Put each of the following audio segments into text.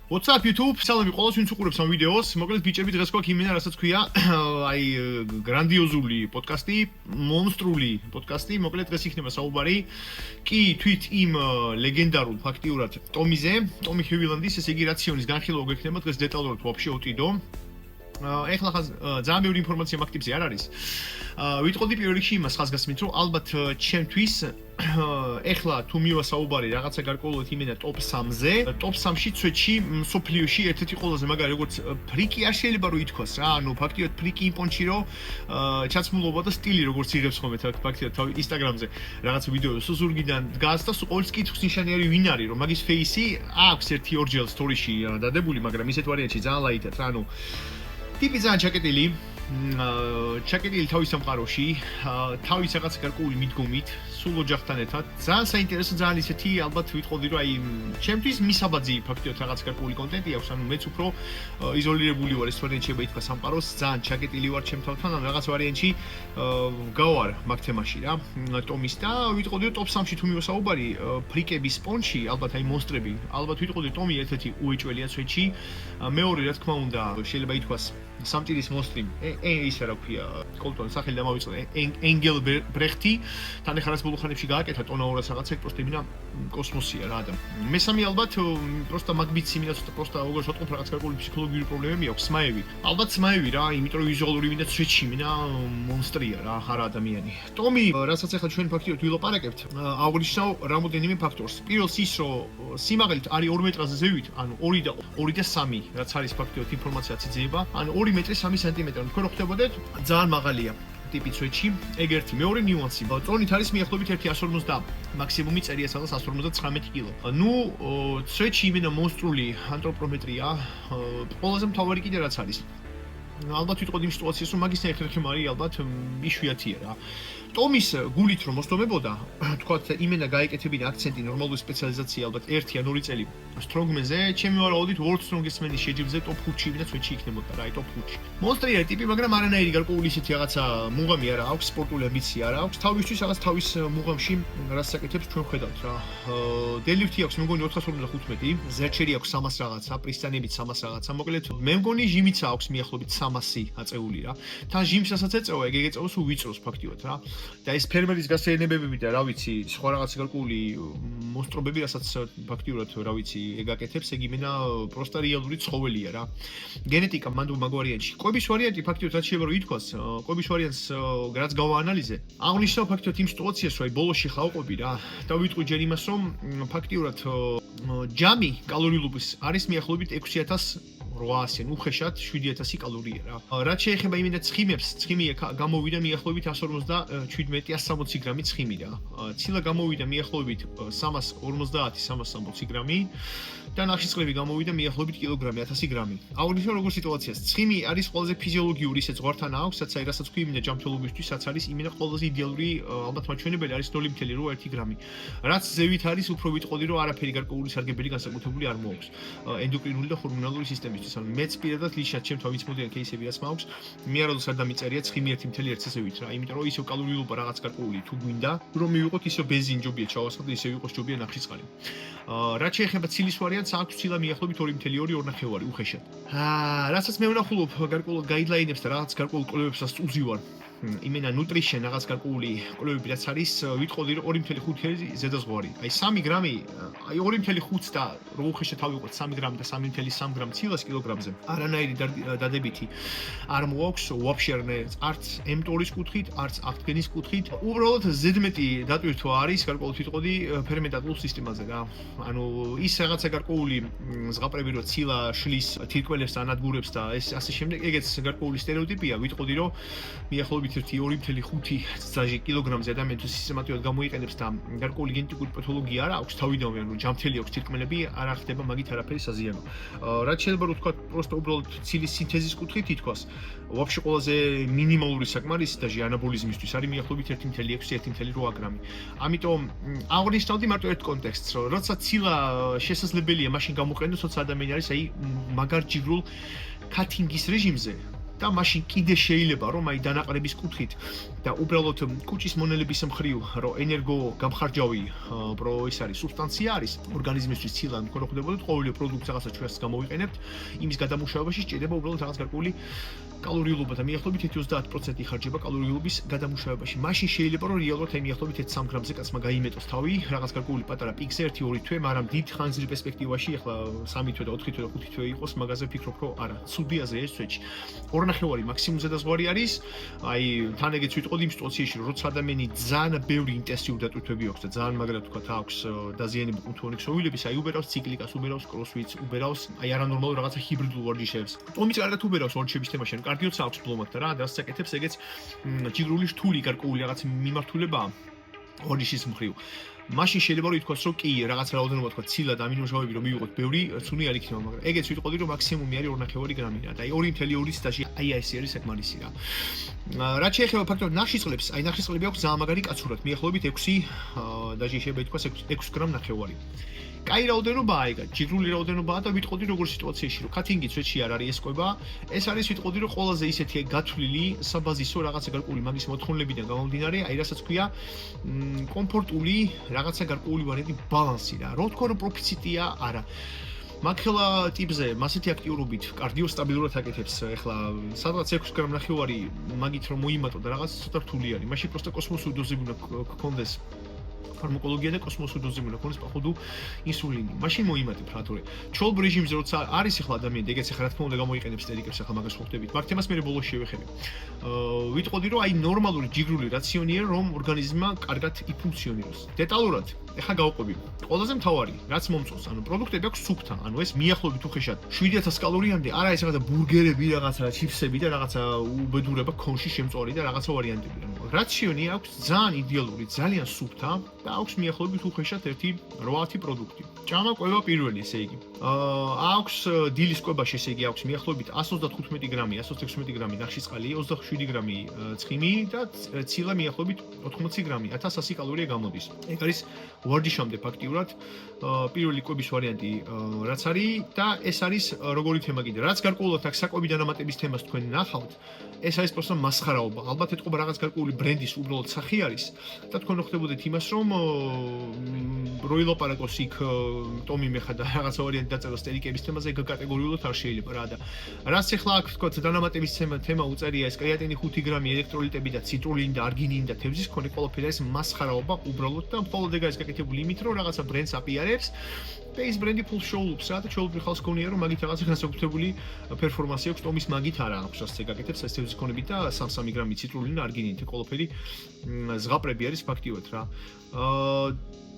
What's up YouTube? Salami ყოველს ვინც უყურებს ამ ვიდეოს. მოკლედ ბიჭები დღეს გვაქვს იმენა, რასაც ქვია, აი გრანდიოზული პოდკასტი, მონსტრული პოდკასტი. მოკლედ დღეს იქნება საუბარი კი თვით იმ ლეგენდარულ ფაქტიურად ტომიზე, ტომი ჰივილანდის, ესე იგი რაციონის განხილვა გვექნება დღეს დეტალურად ვაფშე უტიდო. ეხლა ძალიან ბევრი ინფორმაცია მაგტიპზე არ არის. ვიტყოდი პირველ რიგში იმას ხაზგასმით, რომ ალბათ ჩემთვის ეხლა თუ მივასაუბარი რაღაცა გარკვეულად იმენა ტოპ 3-ზე, ტოპ 3-ში ცვეთში სოფლიოში ერთ-ერთი ყველაზე მაგარი როგორც ფრიკი არ შეიძლება რომ ითქვას რა, ანუ ფაქტიურად ფრიკი იმპონჩი რომ ჩაცმულობა და სტილი როგორც იღებს ხოლმე ფაქტიურად თავი Instagram-ზე რაღაცა ვიდეოს ზურგიდან დგას და ყოველს კითხვის ნიშანი არის ვინ არის რომ მაგის ფეისი აქვს ერთი ორჯერ სტორიში დადებული, მაგრამ ისეთ ვარიანტში ძალიან ლაითად რა, ანუ ტიპი ძალიან ჩაკეტილი თავის სამყაროში, თავის რაღაც გარკვეული მიდგომით, სულ ოჯახთან ერთად. ძალიან საინტერესო, ძალიან ისეთი ალბათ ვიტყოდი, რომ აი ჩემთვის მისაბაძი ფაქტიურად რაღაც გარკვეული კონტენტი აქვს, ანუ მეც უფრო იზოლირებული ვარ, ეს ვარიანტი შეიძლება ითქვას სამყაროს, ძალიან ჩაკეტილი ვარ ჩემ თავთან, ან რაღაც ვარიანტში გავარ მაგ თემაში რა, ტომის და ვიტყოდი, რომ ტოპ 3-ში თუ მივასაუბარი, ფრიკების სპონჩი, ალბათ აი მონსტრები, ალბათ ვიტყოდი, ტომი ერთ-ერთი უეჭველია სვეტში, მეორე რა თქმა უნდა, შეიძლება ითქვას სამტირის მონსტრი, ისე რა ქვია, კოლტონ სახელი დამავიწყდა, ენგელ ბრეხტი, თან ეხლა ბოლო ხანებში გააკეთა ტონაურას რაღაცა, პროსტა იმინა კოსმოსია რა და მესამე ალბათ პროსტა მაგბიც იმინა პროსტა როგორც ვატყობ რაღაც გარკვეული ფსიქოლოგიური პრობლემები აქვს სმაევი. ალბათ სმაევი რა, იმიტომ რომ ვიზუალური იმინა სვეტში იმინა მონსტრია რა, არა ადამიანი. ტომი, რასაც ახლა ჩვენ ფაქტიურად ვილაპარაკებთ, აღნიშნავ რამოდენიმე ფაქტორს. პირველს ის, რომ სიმაღლით არის 2 მეტრაზე ზევით, ანუ 2 და 3, რაც არის ფაქტიურად ინფორმაციაც იძება, ანუ 2 მეტრი 3 სანტიმეტრი. თქვენ რო ხვდებოდეთ, ძალიან მაღალია ტიპი სვეტში. ეგ ერთი, მეორე ნიუანსი. წონით არის მიახლოებით 150 მაქსიმუმი წერია სადაც 159 კილო. ნუ სვეტში იმენა მონსტრული ანთროპომეტრია, ყველაზე მთავარი კიდე რაც არის. ალბათ ვიტყოდი იმ სიტუაციას, რომ მაგის ერთ-ერთი მარი ალბათ იშვიათია რა. ტომის გულით რომ მოსდომებოდა, თქვათ იმენა გაეკეთებინა აქცენტი ნორმალური სპეციალიზაცია ალბათ 1 ან 2 წელი სტრონგმენზე, ჩემი ვარაუდით World Strongest Man-ის შეჯიბრზე ტოპ 5-ში იმენა სვეტში იქნებოდა რა, ტოპ 5-ში. მონსტრია ტიპი, მაგრამ არანაირი გარკვეული ისეთი რაღაცა მუღამი არა აქვს, სპორტული ამბიცია არა აქვს, თავისთვის რაღაც თავის მუღამში რაც საკეთებს ჩვენ ხედავთ რა. დელიფტი აქვს, მე მგონი 455, ზერჩერი აქვს 300 რაღაცა, პრისტანებით 300 რაღაცა, მოკლედ მე მგონი ჟიმიც აქვს მიახლოებით 300 აწეული რა. თან ჟიმსაც ეწევა, ეგ ეწევა სულ ვიწროს ფაქტიურად რა. და ეს ფერმერის გასეირნებებები და რა ვიცი, სხვა რაღაც გარკვეული მონსტრობები, რასაც ფაქტიურად რა ვიცი, ეგ აკეთებს, ეგ იმენა პროსტა რეალური ცხოველია რა. გენეტიკა მანდ მაგ ვარიანტში. კვების ვარიანტი ფაქტიურად რაც შეიძლება რომ ითქვას, კვების ვარიანტს რაც გავაანალიზე. აღნიშნავ ფაქტიურად იმ სიტუაციას, რომ აი ბოლოში ხავყოფი რა. და ვიტყვი ჯერ იმას, რომ ფაქტიურად ჯამი კალორიულობის არის მიახლოებით 6800 უხეშად 7000 კალორია რა. რაც შეეხება იმენა ცხიმებს, ცხიმი გამოვიდა მიახლოებით 157-160 გრამი ცხიმი რა. ცილა გამოვიდა მიახლოებით 350-360 გრამი და ნახშირწყლები გამოვიდა მიახლოებით კილოგრამი 1000 გრამი. აღნიშნავ როგორ სიტუაციას. ცხიმი არის ყველაზე ფიზიოლოგიური ისე ზღვართან აქვს, რაც აი რასაც ქვი იმენა ჯამთველობისთვის, რაც არის იმენა ყველაზე იდეალური ალბათ მაჩვენებელი არის 0.1 გრამი. რაც ზევით არის, უფრო ვიტყოდი რომ არაფერი გარკვეული სარგებელი განსაკუთრებული არ მოაქვს. ენდოკრინული და ჰორმონალური სისტემისთვის. ანუ მეც პირადად ლიშად ჩემ თავის მოდიან кейსები რაც მაქვს, მე არადოს არ დამიწერია ცხიმი 1.1 ზევით რა. იმიტომ რომ ისევ კალორიულობა რაღაც გარკვეული თუ გვინდა, რომ მივიღოთ ისევ ბენზინჯობია ჩავასხოთ და ისევ იყოს ჯობია ნახშირწყალი. რაც შეეხება ცილის ვარიანტს, აქვს ცილა მიახლოებით 2.2 უხეშად. რასაც მე ვნახულობ გარკვეულ გაიდლაინებს და რაღაც გარკვეულ კვლევებსაც უზივარ. იმენა ნუტრიშენ რაღაც გარკვეული კვლევები რაც არის, ვიტყოდი რომ 2.5 ზედაზღვარი. აი 3 გრამი, აი 2.5 და რო უხეშად თავივიღოთ 3 გრამი და 3.3 გრამ ცილას კილოგრამზე. არანაირი დადებითი არ მოაქვს, ვაფშე არც mTOR-ის კუთხით, არც აღდგენის კუთხით. უბრალოდ ზედმეტი დატვირთვა არის გარკვეულად ვიტყოდი ფერმენტატულ სისტემაზე რა. ანუ ის რაღაცა გარკვეული ზღაპრები რო ცილა შლის თირკმელებს და ანადგურებს და ეს ასე შემდეგ, ეგეც გარკვეული სტერეოტიპია, ვიტყოდი რომ მიახლოებით 2.5 ზაჟი კილოგრამზე ადამიანს სისტემატურად გამოიყენებს და გარკვეული გენეტიკური პათოლოგია არ აქვს თავიდანვე, ანუ ჯამთელი აქვს თირკმელები, არ ახდება მაგით არაფერი საზიანო. რაც შეიძლება რომ თქვა, პროსტა უბრალოდ ცილის სინთეზის კუთხით ითქვას, ვაფშე ყველაზე მინიმალური საკმარისი დაჟე ანაბოლიზმისთვის არის მიახლოებით 1.6-1.8 გრამი. ამიტომ აღნიშნავდი მარტო ერთ კონტექსტს, რომ როცა ცილა შესაძლებელია მაშინ გამოყენოს, როცა ადამიანი არის აი მაგარ ჯიგრულ კათინგის რეჟიმზე. და მაშინ კიდე შეიძლება რომ აი დანაყრების კუთხით და უბრალოდ კუჭის მონელების მხრივ რომ ენერგო გამხარჯავი პრო ის არის სუბსტანცია არის ორგანიზმისთვის ცილა თქვენ რო ხვდებოდეთ ყოველი პროდუქტს რაღაცა ჩვენს გამოვიყენებთ იმის გადამუშავებაში სჭირდება უბრალოდ რაღაც გარკვეული კალორიულობა და მიახლოებით 30% იხარჯება კალორიულობის გადამუშავებაში. მაშინ შეიძლება რომ რეალურად აი მიახლოებით 1-3 გრამზე კაცმა გაიმეტოს თავი, რაღაც გარკვეული პატარა პიკზე 1-2 თვე, მაგრამ დიდ ხანძრի პერსპექტივაში ახლა 3 თვე და 4 თვე და 5 თვე იყოს, მაგაზე ფიქრობ რომ არა, ცუდიაზე ეს წვეჩი. 2.5 მაქსიმუმზე და ზღვარი არის. აი თან ეგეც ვიტყოდი იმ სიტუაციაში, რომ როცა ადამიანი ძალიან ბევრი ინტენსიური დატვირთვები აქვს და ძალიან მაგრად თქვა აქვს დაზიანებული კუნთოვანი ქსოვილების, აი უბერავს ციკლიკას, უბერავს კროსფიტს, უბერავს აი არანორმალურ რაღაცა ჰიბრიდულ ვარჯიშებს. ტომიც კარგად უბერავს ვარჯიშების თემაში, ან კარდიოც აქვს ბლომად და რა, და საკეთებს ეგეც ჯიგრული რთული გარკვეული რაღაც მიმართულებაა ვარჯიშის მხრივ. მაშინ შეიძლება რომ ითქვას, რომ კი, რაღაც რაოდენობა თქვა ცილა და ამინომჟავები რომ მივიღოთ ბევრი, ცუნი არ იქნება, მაგრამ ეგეც ვიტყოდი, რომ მაქსიმუმი არის 2.5 გრამი რა. და აი 2.2 წაში აი ეს არის საკმარისი რა. რაც შეეხება ფაქტობრივად ნახშირწყლებს, აი ნახშირწყლები აქვს ძალიან მაგარი კაცურად, მიახლოებით 6 დაჟე შეიძლება ითქვას 6 გრამ ნახევარი. კაი რაოდენობაა ეგ, ჯიგრული რაოდენობაა და ვიტყოდი როგორ სიტუაციაში, რომ კათინგი წვეთში არ არის ესკובה, ეს არის ვიტყოდი, რომ ყველაზე ისეთი გათვლილი საბაზისო რაღაცა გარკვეული მაგის მოთხოვნებიდან გამომდინარე, აი რასაც ქვია, კომფორტული რაღაცა გარკვეული ვარიანტი ბალანსი რა. რო თქო რომ პროფიციტია, არა. მაგხელა ტიპზე მასეთი აქტიურობით კარდიო სტაბილურად აკეთებს, ეხლა სადღაც 6 გრამ ნახევარი მაგით რომ მოიმატო და რაღაც ცოტა რთული არის. მაშინ პროსტა კოსმოსური დოზები უნდა გქონდეს. ფარმაკოლოგია და კოსმოსური დოზები უნდა ქონდეს походу ინსულინი. მაშინ მოიმატებ რა თორე. ჩოლბ რეჟიმზე როცა არის ახლა ადამიანი, ეგეც ახლა რა თქმა უნდა გამოიყენებს სტედიკებს ახლა მაგას ხვდებით. მაგ თემას მე ბოლოს შევეხები. ვიტყოდი რომ აი ნორმალური ჯიგრული რაციონია რომ ორგანიზმმა კარგად იფუნქციონიროს. დეტალურად ეხლა გავყვები. ყველაზე მთავარი, რაც მომწონს, ანუ პროდუქტები აქვს სუფთა, ანუ ეს მიახლოებით უხეშად 7000 კალორიამდე, არა ეს რაღაცა ბურგერები, რაღაცა ჩიფსები და რაღაცა უბედურება ქონში შემწვარი და რაღაცა ვარიანტები. რაციონი აქვს ძალიან იდეალური, ძალიან სუფთა და აქვს მიახლოებით უხეშად 1-8 პროდუქტი. ჭამა ყვება პირველი, ესე იგი. აქვს დილის კვებაში, ესე იგი აქვს მიახლოებით 135 გრამი, 116 გრამი ნახშირწყალი, 27 გრამი ცხიმი და ცილა მიახლოებით 80 გრამი, 1100 კალორია გამოდის. ეგ არის ვარჯიშამდე ფაქტიურად პირველი კვების ვარიანტი რაც არის და ეს არის როგორი თემა კიდე. რაც გარკვეულად აქ საკვები დანამატების თემას თქვენ ნახავთ, ეს არის პროსტა მასხარაობა. ალბათ ეთყობა რაღაც გარკვეული ბრენდის უბრალოდ სახე არის და თქვენ ხვდებოდეთ იმას, რომ როილოპარაკოს იქ ტომი მეხა და რაღაცა ვარიანტი დაწეროს სტელიკების თემაზე, ეგ კატეგორიულად არ შეიძლება რა და რაც ახლა აქ თქო დანამატების თემა უწერია ეს კრეატინი 5 გრამი, ელექტროლიტები და ციტრულინი და არგინინი და თევზის მქონე ყველაფერი არის მასხარაობა უბრალოდ და მხოლოდ ეგ არის გაკეთებული იმით, რომ რაღაცა ბრენდს აპიარებს და ის ბრენდი ფულს შოულობს რა და ჩვეულებრივ ხალხს გონია რომ მაგით რაღაცა განსაკუთრებული პერფორმანსი აქვს, ტომის მაგით არა აქვს, ასე გაკეთებს ეს თევზის მქონებით და 3 გრამი ციტრულინი და არგინინი და ყველაფერი ზღაპრები არის ფაქტიურად რა.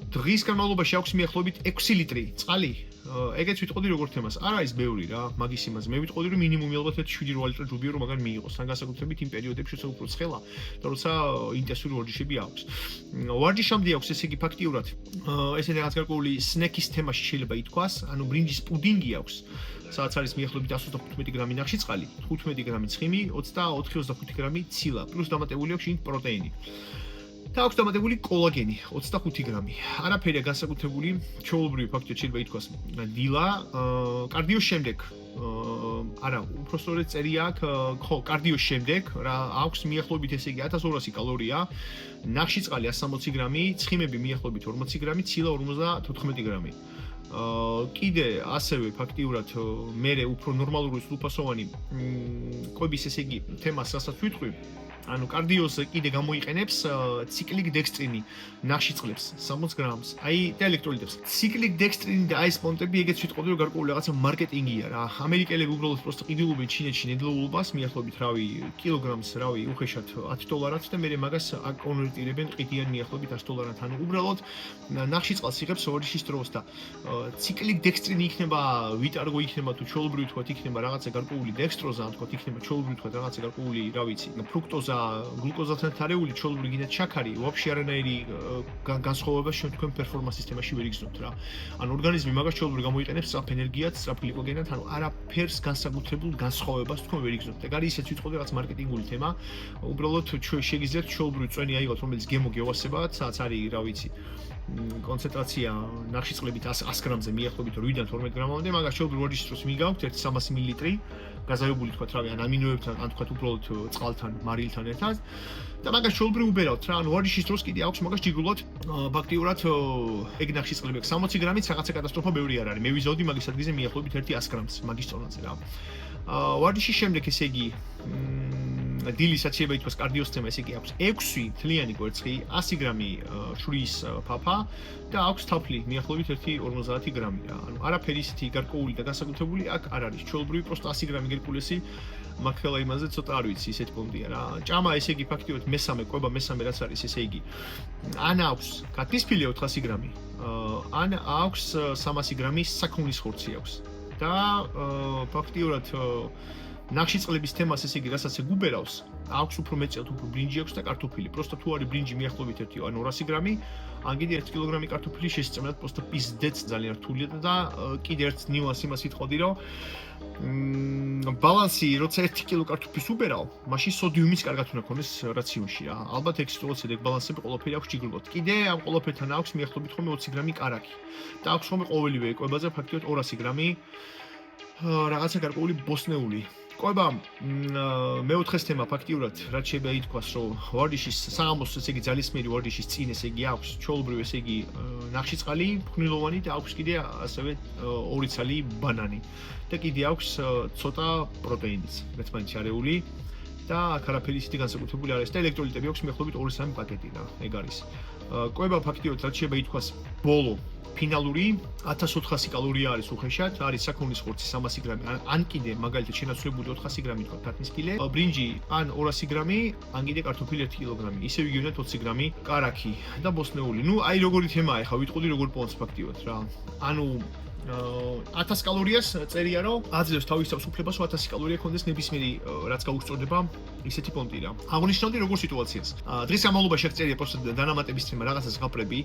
დღის განმავლობაში აქვს მიახლოებით 6 ლიტრი წყალი. ეგეც ვიტყოდი როგორ თემას. არ არის ბევრი რა, მაგის იმაზე. მე ვიტყოდი რომ მინიმუმი ალბათ 7-8 ლიტრი ჯუბია რომ მაგან მიიღოს. თან განსაკუთრებით იმ პერიოდებში, როცა უფრო ცხელა და როცა ინტენსიური ვარჯიშები აქვს. ვარჯიშამდე აქვს ესე იგი ფაქტიურად ესეთი რაღაც გარკვეული სნეკის თემაში შეიძლება ითქვას, ანუ ბრინჯის პუდინგი აქვს. სადაც არის მიახლოებით 115 გრამი ნახშირწყალი, 15 გრამი ცხიმი, 24-25 გრამი ცილა, პლუს დამატებული აქვს შინ პროტეინი. და აქვს დამატებული კოლაგენი 25 გრამი. არაფერია განსაკუთრებული, ჩვეულებრივი ფაქტია შეიძლება ითქვას დილა, კარდიოს შემდეგ არა, უბრალოდ წერია აქვს, ხო, კარდიოს შემდეგ რა აქვს მიახლოებით ესე იგი 1200 კალორია, ნახშირწყალი 160 გრამი, ცხიმები მიახლოებით 40 გრამი, ცილა 54 გრამი. კიდე ასევე ფაქტიურად მერე უფრო ნორმალური სრულფასოვანი კვების ესე იგი თემას რასაც ვიტყვი, ანუ კარდიოს კიდე გამოიყენებს ციკლიკ დექსტრინი ნახშირწყლებს 60 გრამს, აი და ელექტროლიტებს. ციკლიკ დექსტრინი და აი სპონტები ეგეც ვიტყოდი რომ გარკვეული რაღაცა მარკეტინგია რა. ამერიკელები უბრალოდ პროსტა ყიდულობენ ჩინეთში ნედლეულობას მიახლოებით რავი კილოგრამს, რავი უხეშად $10 და მე მაგას აკონვერტირებენ ყიდიან მიახლოებით $100. ანუ უბრალოდ ნახშირწყალს იღებს ვარჯიშის დროს და ციკლიკ დექსტრინი იქნება ვიტარგო იქნება თუ ჩვეულებრივი თქვა იქნება რაღაცა გარკვეული დექსტროზა ან თქვა იქნება ჩვეულებრივი თქვა რაღაცა გარკვეული რა ვიცი ფრუქტოზა გლუკოზასთან თარეული ჩვეულებრივი გინდათ შაქარი ვაფშე არანაირი განსხვავება შენ თქვენ პერფორმანსის თემაში ვერ იგრძნობთ რა. ანუ ორგანიზმი მაგას ჩვეულებრივ გამოიყენებს სწრაფ ენერგიად, სწრაფ გლიკოგენად, ანუ არაფერს განსაკუთრებულ განსხვავებას თქვენ ვერ იგრძნობთ. ეგ არის ისეთ ვიტყოდი რაღაც მარკეტინგული თემა. უბრალოდ შეგიძლიათ ჩვეულებრივ წვენი აიღოთ, რომელიც გემო გევასება, სადაც არის რა ვიცი კონცენტრაცია ნახშირწყლებით 100 გრამზე მიახლოებით 8-დან 12 გრამამდე, მაგას შეუძლია ვარჯიშის დროს მიგავთ 1-300 მილილიტრი გაზავებული თქვათ რავი ან ამინოებთან ან თქვათ უბრალოდ წყალთან, მარილთან ერთად და მაგას შეუძლია უბერავთ რა, ანუ ვარჯიშის დროს კიდე აქვს მაგას ჯიგულად ფაქტიურად ეგ ნახშირწყლები 60 გრამით რაღაცა კატასტროფა ბევრი არ არის. მე ვიზავდი მაგის ადგილზე მიახლოებით 1-100 გრამს მაგის წონაზე რა. ვარჯიშის შემდეგ ესე იგი დილის საცივება ითქვას კარდიოსისტემა ესე იგი აქვს 6 თლიანი კვერცხი, 100 გრამი შვრიის ფაფა და აქვს თაფლი მიახლოებით 1.50 გრამი რა. ანუ არაფერი ისეთი გარკვეული და განსაკუთრებული აქ არ არის. ჩვეულებრივი პროსტა 100 გრამი გერკულესი მაგ ხელა იმაზე ცოტა არ ვიცი, ისეთი პონტია რა. ჭამა ესე იგი ფაქტიურად მესამე კვება მესამე რაც არის ესე იგი ან აქვს კატისფილი 400 გრამი, ან აქვს 300 გრამი საქონლის ხორცი აქვს. და ფაქტიურად ნახშირწყლების თემას ესე იგი რასაც ეგ უბერავს, აქვს უფრო მეტად უფრო ბრინჯი აქვს და კარტოფილი. პროსტა თუ არის ბრინჯი მიახლოებით 1-200 გრამი, ან კიდე 1 კილოგრამი კარტოფილი შესწავლად პროსტა პიზდეც ძალიან რთულია და კიდე ერთ ნიუანს იმას ვითხოვდი, რომ ბალანსი როცა 1 კილო კარტოფილს უბერავ, მაშინ სოდიუმის კარგად უნდა ქონდეს რაციონში რა. ალბათ ეგ სიტუაცია ეგ ბალანსები ყველაფერი აქვს ჯიგრულად. კიდე ამ ყველაფერთან აქვს მიახლოებით ხოლმე 20 გრამი კარაქი. და აქვს ხოლმე ყოველივე კვებაზე ფაქტიურად 200 გრამი რაღაცა გარკვეული ბოსნეული. კვება მეოთხეს თემა ფაქტიურად რაც შეიძლება ითქვას, რომ ვარჯიშის საღამოს ესე იგი ძალისმიერი ვარჯიშის წინ ესე იგი აქვს ჩვეულებრივ ესე იგი ნახშირწყალი, ფხვნილოვანი და აქვს კიდე ასევე 2 ცალი ბანანი. და კიდე აქვს ცოტა პროტეინიც, ერთმანეთში არეული და აქ არაფერი ისეთი განსაკუთრებული არ არის და ელექტროლიტები აქვს მიახლოებით 2-3 პაკეტი რა, ეგ არის. კვება ფაქტიურად რაც შეიძლება ითქვას ბოლო ფინალური 1400 კალორია არის უხეშად, არის საქონლის ხორცი 300 გრამი, ან კიდე მაგალითად შენაცვლებული 400 გრამი თქვა ქართმისკილე, ბრინჯი ან 200 გრამი, ან კიდე კარტოფილი 1 კილოგრამი, ისე ვიგივნათ 20 გრამი კარაქი და ბოსნეული. ნუ აი როგორი თემაა, ხა ვიტყოდი როგორ პონს ფაქტიურად რა. ანუ 1000 კალორიას წერია რომ აძლევს თავის თავისუფლებას 1000 კალორია ქონდეს ნებისმიერი რაც გაუსწორდება ისეთი პონტი რა. აღნიშნავდი როგორ სიტუაციას. დღის განმავლობაში აღწერია პროსტა დანამატების თემა რაღაცას გაპრები.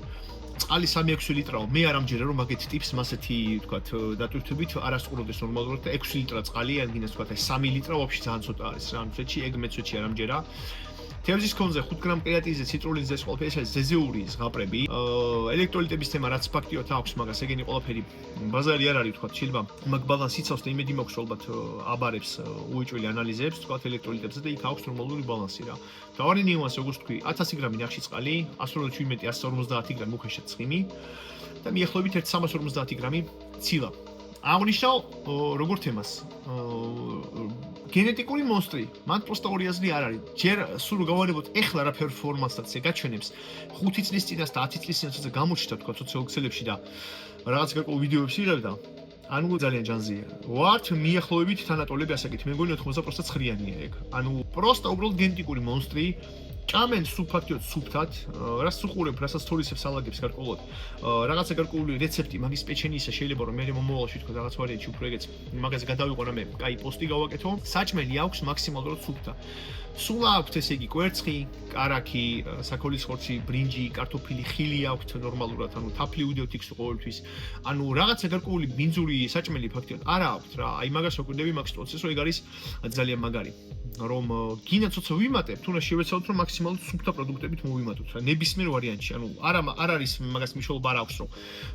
წყალი 3-6 ლიტრაო. მე არ ამჯერა რომ მაგეთ ტიპს მასეთი ვთქვათ დატვირთვებით არ ასწორდეს ნორმალურად და 6 ლიტრა წყალი ან გინდა ვთქვათ 3 ლიტრა ვაფშე ძალიან ცოტა არის რა. სვეტში ეგ მეცვეთში არ ამჯერა. თევზის კონზე 5 გრამ კრეატინზე, ციტრულინზე ეს ყველაფერი არის ზეზეული ზღაპრები. ელექტროლიტების თემა რაც ფაქტიურად აქვს მაგას ეგენი ყველაფერი ბაზარი არ არის ვთქვათ, შეიძლება მაგ ბალანსს იცავს და იმედი მაქვს ალბათ აბარებს უეჭველი ანალიზებს ვთქვათ ელექტროლიტებზე და იქ აქვს ნორმალური ბალანსი რა. თავარი ნიუანსი როგორც თქვი 1000 გრამი ნახშირწყალი, 117, 150 გრამი უხეშად ცხიმი და მიახლოებით 1350 გრამი ცილა. აღნიშნავ როგორ თემას გენეტიკური მონსტრი, მან პროსტა ორი აზრი არ არის. ჯერ სულ გავარებოთ ეხლა რა პერფორმანსსაც ეგაჩვენებს 5 წლის წინას და 10 წლის წინასაც გამოჩნდა თქვა სოციალურ და რაღაც გარკვეულ ვიდეოებს იღებდა. ანუ ძალიან ჯანზია. ვართ მიახლოებით თანატოლები ასაკით. მე მგონი 89%-იანია ეგ. ანუ პროსტა უბრალოდ გენეტიკური მონსტრი. ჭამენ ფაქტიურად სუფთად, რაც უყურებ, რასაც თორისებს ალაგებს გარკვეულად. რაღაცა გარკვეული რეცეპტი მაგის პეჩენი ისე შეიძლება რომ მე მომავალში თქო რაღაც ვარიანტი უფრო ეგეც მაგაზე გადავიყო რამე, კაი პოსტი გავაკეთო. საჭმელი აქვს მაქსიმალურად სუფთა. სულ აქვს ესე იგი კვერცხი, კარაქი, საქონლის ხორცი, ბრინჯი, კარტოფილი, ხილი აქვს ნორმალურად, ანუ თაფლი უდევთ იქ ყოველთვის. ანუ რაღაცა გარკვეული ბინძური საჭმელი ფაქტიურად არა აქვს რა. აი მაგას ვაკვირდები მაგ სიტუაციას, რომ ეგ არის ძალიან მაგარი. რომ გინდა ცოტა ვიმატებთ, თუნდაც შევეცადოთ რომ მაქსიმალურად სუფთა პროდუქტებით მოვიმატოთ რა. ნებისმიერ ვარიანტში, ანუ არ არის მაგას მნიშვნელობა არ აქვს რომ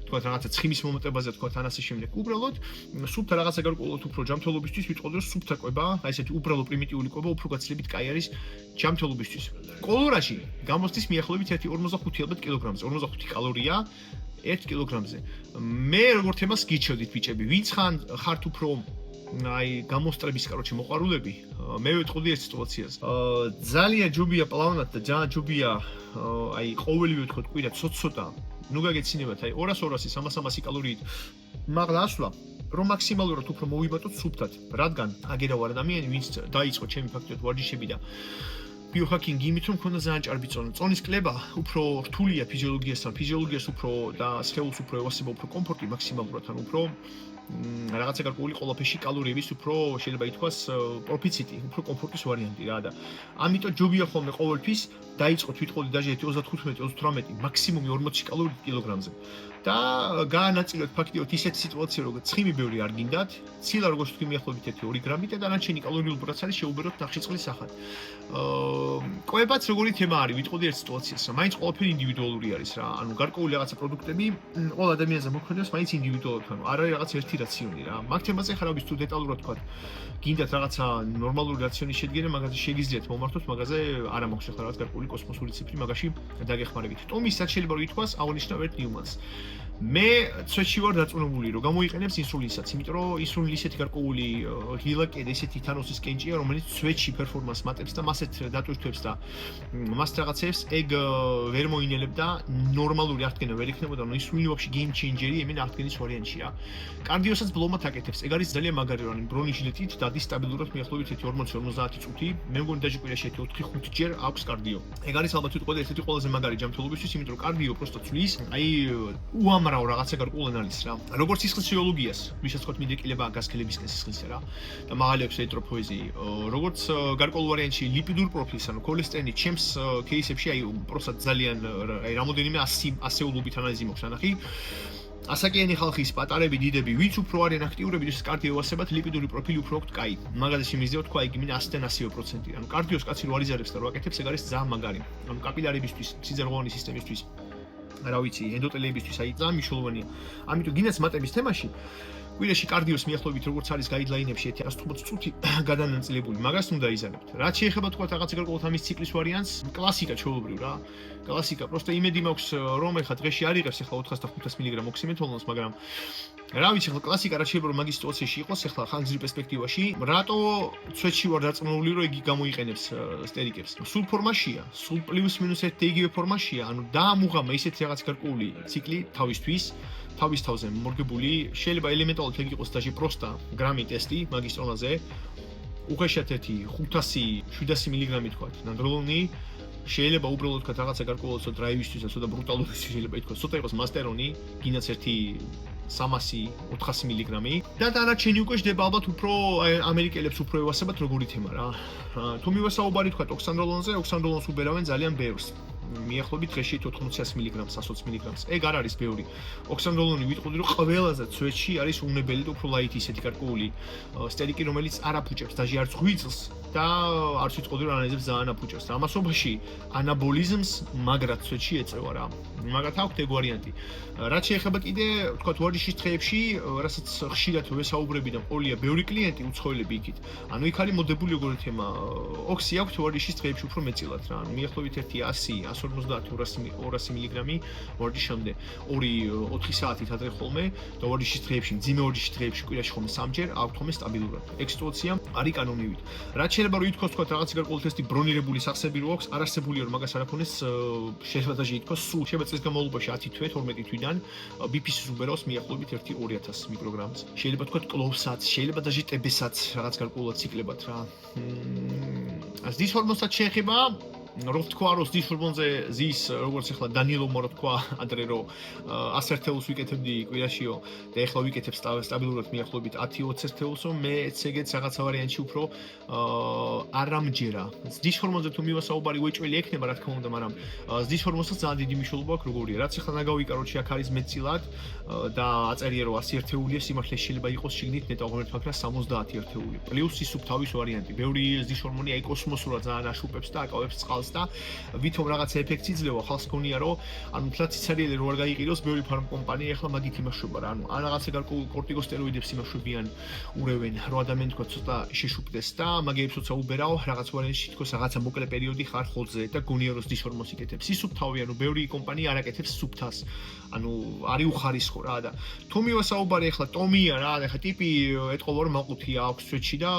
თქვა რაღაცა ცხიმის მომატებაზე თქვა თან ასე შემდეგ. უბრალოდ სუფთა რაღაცა გარკვეულად უფრო ჯანმრთელობისთვის ვიტყოდი რომ სუფთა კვება, აი ესეთი უბრალო პრიმიტიული კვება უფრო გაცილებით კაი არის ჯანმრთელობისთვის. კოლორაში გამოსდის მიახლოებით 1.45 ალბათ კილოგრამზე, 45 კალორია 1 კილოგრამზე. მე როგორ თემას გიჩვენდით ბიჭები, ვინც ხართ უფრო აი გამოსტრების კაროჩე მოყარულები, მე ვეთყოდი ეს სიტუაციას. ძალიან ჯობია პლავნად და ძალიან ჯობია აი ყოველივე თქო კვირა ცოტა. ნუ გაგეცინებათ აი 200 300 კალორიით მაღლა ასვლა რომ მაქსიმალურად უფრო მოვიბატოთ სუფთად, რადგან აგერა ვარ ადამიანი, ვინც დაიწყო ჩემი ფაქტიურად ვარჯიშები და ბიოჰაკინგი იმით რომ მქონდა ძალიან ჭარბი წონა. წონის კლება უფრო რთულია ფიზიოლოგიასთან, ფიზიოლოგიას უფრო და სხეულს უფრო ევასება უფრო კომფორტი მაქსიმალურად, ანუ უფრო რაღაცა გარკვეული ყველაფერში კალორიების უფრო შეიძლება ითქვას პროფიციტი, უფრო კომფორტის ვარიანტი რა და ამიტომ ჯობია ხოლმე ყოველთვის დაიწყოთ ვიტყოდი დაჟე 35-38, მაქსიმუმი 40 კალორიით კილოგრამზე. და გაანაწილოთ ფაქტიურად ისეთი სიტუაცია, როგორც ცხიმი ბევრი არ გინდათ, ცილა როგორც თქვი მიახლოებით 1-2 გრამით და დანარჩენი კალორიულ ბრაც არის შეუბეროთ ნახშირწყლის სახად. კვებაც როგორი თემა არის, ვიტყოდი ერთ სიტუაციას, მაინც ყველაფერი ინდივიდუალური არის რა. ანუ გარკვეული რაღაცა პროდუქტები ყველა ადამიანზე მოქმედებს მაინც ინდივიდუალურად, ანუ არ არის რაღაც ერთი რაციონი რა. მაგ თემაზე ხარავის თუ დეტალურად თქვა, გინდათ რაღაცა ნორმალური რაციონის შედგენა, მაგაზე შეგიძლიათ მომართოთ, მაგაზე არ მაქვს ახლა რაღაც გარკვეული კოსმოსური ციფრი, მაგაში დაგეხმარებით. ტომის რაც შეიძლება რომ ითქვას, აღნიშნავ ერთ ნიუმანს. მე ცვეთში ვარ დაწუნებული, რომ გამოიყენებს ინსულინსაც, იმიტომ რომ ინსულინი ისეთი გარკვეული ღილაკედა, ისეთი თითანოსის კენჭია, რომელიც ცვეთში პერფორმანსს მატებს და მასეთ დატვირთვებს და მას რაღაცებს ეგ ვერ მოინელებდა, ნორმალური აღდგენა ვერ იქნებოდა, ანუ ინსულინი ვაფშე game changer-ი ემენ აღდგენის ვარიანტია. კარდიოსაც ბლომად აკეთებს. ეგ არის ძალიან მაგარი, რომ ბრონიშილეთით დადის სტაბილურად მიახლოებით 40-50 წუთი. მე მგონი დაჟე კვირაში 4-5 ჯერ აქვს კარდიო. ეგ არის ალბათ ვიტყოდი ერთ-ერთი ყველაზე მაგარი ჯანმრთელობისთვის, იმიტომ რომ კარდიო просто ცვლის, აი უამრავ რაღაცა გარკვეულ ანალიზს რა. როგორც სისხლის ფიზიოლოგიას, ვისაც თქვათ მინდეკილება გასქელებისკენ სისხლისა რა. და მაღალი აქვს ეტროფოიზი. როგორც გარკვეულ ვარიანტში ლიპიდურ პროფილს, ანუ ქოლესტერინი ჩემს кейსებში აი просто ძალიან აი რამოდენიმე 100 ასეულობით ანალიზი მოხს ანახი. ასაკიანი ხალხის პატარები, დიდები, ვინც უფრო არიან აქტიურები, ის კარდიო ასებათ, ლიპიდური პროფილი უფრო აქვს კაი. მაგალითად შემიძლია თქვა იგი მინდა 100-დან 100%. ანუ კარდიოს კაცი რო არიზარებს და რო აკეთებს, ეგ არის ძალიან მაგარი. ანუ კაპილარებისთვის, სიძერღვოვანი სისტემისთვის, რა ვიცი, ენდოტელიებისთვის აი ძალიან მნიშვნელოვანია. ამიტომ გინდათ მატების თემაში კვირაში კარდიოს მიახლოებით როგორც არის გაიდლაინებში 180 წუთი გადანაწილებული. მაგას უნდა იზარებთ. რაც შეეხება თქვა რაღაც გარკვეულ ამის ციკლის ვარიანტს, კლასიკა ჩვეულებრივ რა. კლასიკა, просто იმედი მაქვს რომ ეხლა დღეში არ იღებს ეხლა 400-500 მგ ოქსიმეთონოს, მაგრამ რა ვიცი, ეხლა კლასიკა რაც შეიძლება რომ მაგის სიტუაციაში იყოს, ეხლა ხანგრძლივ პერსპექტივაში, რატო ცვეთში ვარ დაწუნებული, რომ იგი გამოიყენებს სტერიკებს. სულ ფორმაშია, სულ პლუს-მინუს ერთ იგივე ფორმაშია, ანუ დაამუღამა ისეთი რაღაც გარკვეული ციკლი თავისთვის. თავის თავზე მორგებული, შეიძლება ელემენტალურად ეგ იყოს დაჟე პროსტა გრამი ტესტი მაგის ტონაზე. უხეშად ერთი 500-700 მგ თქვა, ნანდროლონი შეიძლება უბრალოდ თქვა რაღაცა გარკვეული დრაივისთვის და ცოტა ბრუტალური შეიძლება ითქვას, ცოტა იყოს მასტერონი, გინდაც ერთი 300-400 მგ და დანარჩენი უკვე ჯდება ალბათ უფრო ამერიკელებს უფრო ევასებათ როგორი თემა რა. თუ მივასაუბარი თქვა ოქსანდროლონზე, ოქსანდროლონს უბერავენ ძალიან ბევრს. მიახლოებით დღეში 400 მგ-ს, 120 მგ-ს. ეგ არ არის ბევრი. ოქსანდროლონი ვიტყოდი რომ ყველაზე ცვეთში არის უნებელი და უფრო ლაითი ისეთი გარკვეული სტერიკი, რომელიც არ აფუჭებს დაჟე არც ღვიძლს და არც ვიტყოდი რომ ანალიზებს ძალიან აფუჭებს. ამასობაში ანაბოლიზმს მაგრად ცვეთში ეწევა რა. მაგათ აქვთ ეგ ვარიანტი. რაც შეეხება კიდე თქვა ვარჯიშის დღეებში, რასაც ხშირად ვესაუბრები და მყოლია ბევრი კლიენტი უცხოელები იქით. ანუ იქ არის მოდებული როგორი თემა. ოქსი აქვთ ვარჯიშის დღეებში უფრო მეტწილად რა. მიახლოებით 1 150-200 მგ ვარჯიშამდე 2-4 საათით ადრე ხოლმე და ვარჯიშის დღეებში, მძიმე ვარჯიშის დღეებში კვირაში ხოლმე 3 ჯერ აქვთ ხოლმე სტაბილურად. ეგ სიტუაცია არის კანონივით. რაც შეიძლება რომ ითქვას თქვა რაღაც გარკვეული ტესტი ბრონირებული სახსები რო აქვს, არასებულია რომ მაგას არ აქვს, შეიძლება დაჟე ითქვას, სულ შეიძლება წლის განმავლობაში 10 თვე, 12 თვიდან BP-ს უბერავს მიახლოებით 1-2000 მიკროგრამს. შეიძლება თქვა კლოვსაც, შეიძლება დაჟე ტებესაც რაღაც გარკვეულად ციკლებად რა. ზის ჰორმონსაც შეეხება რო თქვა რომ ზის ჰორმონზე ზის როგორც ახლა დანიელოვმა რო თქვა ადრე რომ 100 ერთეულს ვიკეთებდი კვირაშიო და ახლა ვიკეთებ სტაბილურად მიახლოებით 10-20 ერთეულსო მე ეგეც რაღაცა ვარიანტში უფრო არ ამჯერა ზის ჰორმონზე თუ მივასაუბარი უეჭველი ექნება რა თქმა უნდა მაგრამ ზის ჰორმონსაც ძალიან დიდი მნიშვნელობა აქვს როგორია რაც ახლა ნაგავიკარო აქ არის მეტწილად და აწერია რომ 100 ერთეულია სიმართლე შეიძლება იყოს შიგნით ნეტო ღმერთ ფაქრა 70 ერთეული პლუს ის თავის ვარიანტი ბევრი ზის ჰორმონი აი კოსმოსურად ძალიან აშუპებს და აკავებს წყალს და ვითომ რაღაც ეფექტი ძლევა ხალხს გონია რომ ანუ თლაც ცარიელი რო არ გაიყიდოს ბევრი ფარმკომპანია ახლა მაგით იმაშვება რა ანუ ან რაღაცა გარკვეულ კორტიკოსტეროიდებს იმაშვებიან ურევენ რომ ადამიანი თქვა ცოტა შეშუპდეს და მაგეებს როცა უბერავ რაღაც ვარიანტში თქოს რაღაცა მოკლე პერიოდი ხარ ხოლზე და გონია რომ ზის ჰორმონს იკეთებს ის სუფთავი ანუ ბევრი კომპანია არ აკეთებს სუფთას ანუ არის უხარისხო რა და თუ მივასაუბარი ახლა ტომია რა ახლა ტიპი ეთყობა რომ მაყუთია აქვს სვეტში და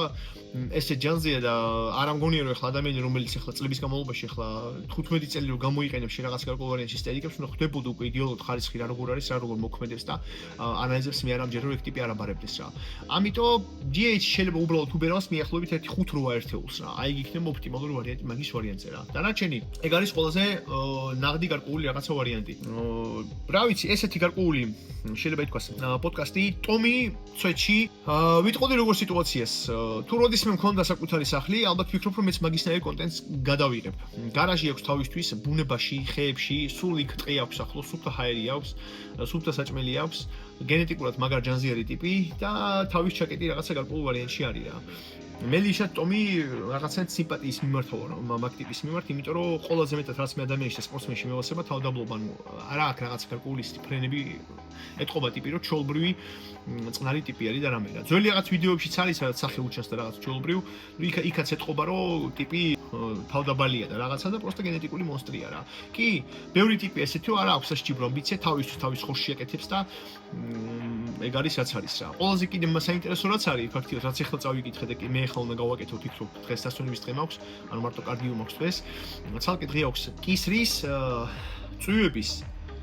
ესე ჯანზია და არ ამგონია რომ ახლა ადამიანი რომელიც ახლა წლების განმავლობაში ახლა 15 წელი რომ გამოიყენებს რაღაც გარკვეულ ვარიანტში სტერიკებს უნდა ხდებოდა უკვე იდეალურად ხარისხი რა როგორ არის რა როგორ მოქმედებს და ანალიზებს მე არ ამჯერა რომ ეგ ტიპი არ აბარებდეს რა ამიტომ DH შეიძლება უბრალოდ უბერავს მიახლოებით 1-5-8 ერთეულს რა აი იქ იქნება ოპტიმალური ვარიანტი მაგის ვარიანტზე რა დანარჩენი ეგ არის ყველაზე ნაღდი გარკვეული რაღაცა ვარიანტი რა ვიცი ესეთი გარკვეული შეიძლება ითქვას პოდკასტი ტომი ცვეთში ვიტყოდი როგორ სიტუაციას თუ როდისმე მქონდა საკუთარი სახლი ალბათ ვფიქრობ რომ მეც მაგისნაირ კონტენტს გადავიღებ გარაჟი აქვს თავისთვის, ბუნებაში, ხეებში, სულ იქ ტყე აქვს ახლოს, სუფთა ჰაერი აქვს, სუფთა საჭმელი აქვს, გენეტიკურად მაგარ ჯანზიერი ტიპი და თავის ჩაკეტი რაღაცა გარკვეულ ვარიანტში არის რა. მე ლიშად ტომი რაღაცნაირად სიმპათიის მიმართოა მაგ ტიპის მიმართ, იმიტომ რომ ყველაზე მეტად რაც მე ადამიანში და სპორტსმენში მევასება თავდაბლობა, არა აქვს რაღაც გარკვეული ფრენები ეთყობა ტიპი, რომ ჩოლბრივი წყნარი ტიპი არის და რამე რა. ძველი რაღაც ვიდეოებშიც არის, სადაც სახე უჩანს და რაღაც ჩოლბრივ, იქაც ეთყობა, რომ ტიპი თავდაბალია და რაღაცა და პროსტა გენეტიკული მონსტრია რა. კი, ბევრი ტიპი ესეთი არ აქვს საჭირო ამბიცია, თავის ხორში აკეთებს და ეგ არის რაც არის რა. ყველაზე კიდე საინტერესო რაც არის, ფაქტიურად რაც ახლა წავიკითხე და მე ახლა უნდა გავაკეთო ვფიქრობ, დღეს დასვენების დღე მაქვს, ანუ მარტო კარდიო მაქვს დღეს. ცალკე დღე აქვს კისრის, წვივების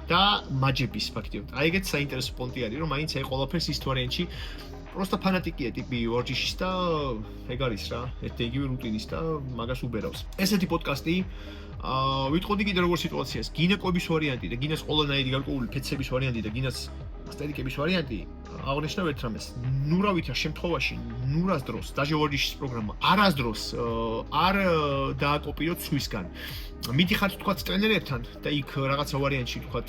და მაჯების ფაქტიურად. აი ეგეც საინტერესო პონტი არის, რომ მაინც აი ყველაფერს ის ვარიანტში просто ფანატიკია ტიპი ვორჯიშის და ეგ არის რა, ერთ იგივე რუტინის და მაგას უბერავს. ესეთი პოდკასტი ვიტყოდი კიდე როგორ სიტუაციას, გინეკვების ვარიანტი და გინეს ყველანაირი გარკვეული ფეცების ვარიანტი და გინეს ასტერიკების ვარიანტი აღნიშნავ ერთ რამეს. ნურავითარ შემთხვევაში, ნურას დროს, დაჟე ვორჯიშის პროგრამა არასდროს არ დააკოპიროთ სხვისგან. მიდიხართ თქვათ ტრენერებთან და იქ რაღაცა ვარიანტში თქვათ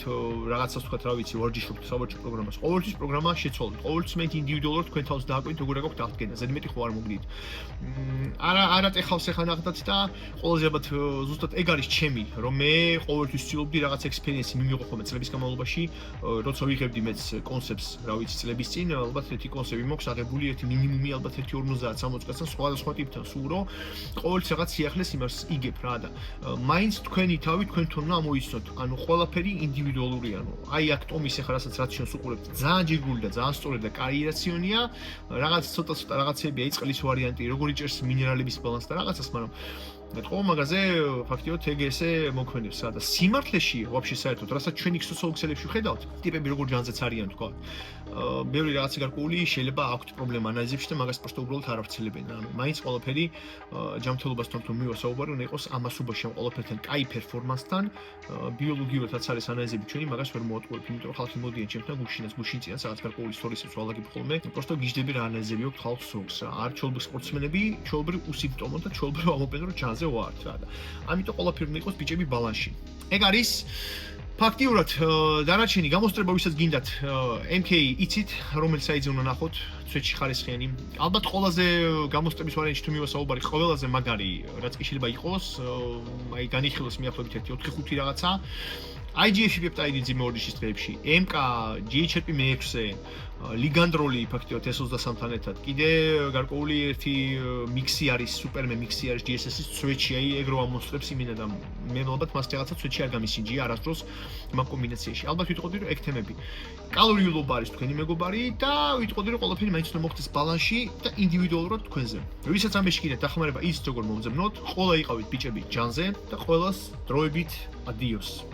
რაღაცას თქვათ რა ვიცი ვორჯიშობთ საბჭო პროგრამას. ყოველთვის პროგრამა შეცვალოთ. ყოველთვის მე ინდივიდუალურად თქვენ თავს დააკვირდით როგორ აქვს დაღდგენა. ზედმეტი ხო არ მოგდით. არა ტეხავს ახლა ნახდათ და ყველაზე ალბათ ზუსტად ეგ არის ჩემი, რომ მე ყოველთვის ვცდილობდი რაღაც ექსპერიენსი მიმიღო ხოლმე წლების განმავლობაში, როცა ვიღებდი მეც კონცეპტს, რა ვიცი, წლების წინ, ალბათ ერთი კონცეპტი მოქვს აღებული, ერთი მინიმუმი ალბათ 50-60 კაცთან სხვადასხვა ტიპთან სურო. ყოველთვის რაღაც სიახლეს იმას იგებ რა და მაინც თქვენი თავი თქვენ თვითონ ამოიცნოთ. ანუ ყველაფერი ინდივიდუალური, ანუ აი აქ ტომის ახლა რასაც რაციონს უყურებთ, ძალიან ჯიგული და ძალიან სწორი და კაი რაციონია. რაღაც ცოტა რაღაცები აი წყლის ვარიანტი, როგორ იჭერს მინერალების ბალანსს და რაღაცას, მაგრამ ეთყობა მაგაზე ფაქტიურად ეგ ესე მოქმედებს რა და სიმართლეში ვაფშე საერთოდ, რასაც ჩვენი სოციოლოგიებში ვხედავთ, ტიპები როგორ ჯანზეც არიან თქვა. ბევრი რაღაცა გარკვეული შეიძლება აქვთ პრობლემა ანალიზებში და მაგას პროსტო უბრალოდ არ ავრცელებენ. ანუ მაინც ყველაფერი ჯანმრთელობასთან თუ მივასაუბარი, უნდა იყოს ამასობაში ამ ყველაფერთან კაი პერფორმანსთან, ბიოლოგიურად რაც არის ანალიზები ჩვენი მაგას ვერ მოატყუებთ, იმიტომ რომ ხალხი მოდიან ჩემთან გუშინ წინაც რაღაც გარკვეული ისტორიებს ვალაგებ ხოლმე. პროსტო გიждები რა ანალიზები აქვს ხალხს სულს რა. არ ჩოლბრი სპორტსმენები, ჩოლბრი უსიმპტომო და ჩოლბრი ამოპენდრო ჩანზე ვართ რა და ამიტომ ყველაფერი უნდა იყოს ბიჭები ბალანსში. ეგ არის ფაქტიურად დანარჩენი გამოსტრება ვისაც გინდათ MK იცით რომელიც საიძე უნდა ნახოთ ცვეთში ხარისხიანი. ალბათ ყველაზე გამოსტრების ვარიანტში თუ მივასაუბარი ყველაზე მაგარი რაც კი შეიძლება იყოს აი განიხილოს მიახლოებით 1-4-5 რაღაცა IGF-ი პეპტაიდი ძიმეორჯიშის დღეებში, MK, GHP მე-6-ზე, ლიგანდროლი ფაქტიურად S23-თან ერთად. კიდე გარკვეული ერთი მიქსი არის, სუპერმე მიქსი არის GSS-ის ცვეთში, აი ეგ რო ამოსტრებს იმენა და მე ალბათ მას რაღაცა ცვეთში არ გამისინჯია არასდროს მაგ კომბინაციაში. ალბათ ვიტყოდი რომ ეგ თემები კალორიულობა არის თქვენი მეგობარი და ვიტყოდი რომ ყველაფერი მაინც უნდა მოხდეს ბალანსში და ინდივიდუალურად თქვენზე. ვისაც ამაში კიდე დახმარება ის როგორ მომძებნოთ, ყველა იყავით ბიჭები ჯანზე და ყველას დროებით ადიოს.